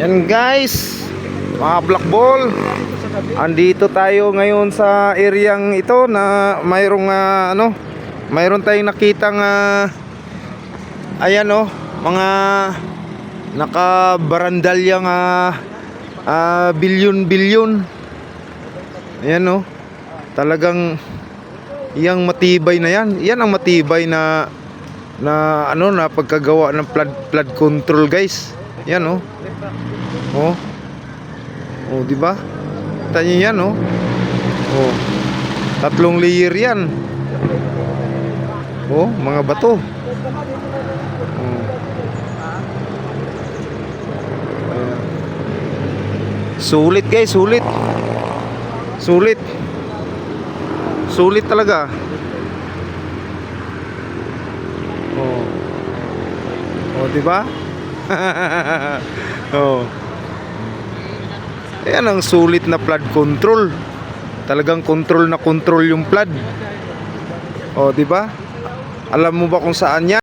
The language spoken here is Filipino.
Yan guys, mga black ball. Andito tayo ngayon sa areang ito na mayroong mayroon tayong nakitang ayan mga nakabarandalyang bilyon-bilyon. Ayan talagang yang matibay na yan. Yan ang matibay na pagkagawa ng flood control guys. Yan di ba? Kita niyo yan tatlong layer yan. Mga bato. Sulit guys, sulit. Sulit talaga. Di ba? Ayan ang sulit na flood control. Talagang control na control yung flood. Di ba? Alam mo ba kung saan yan?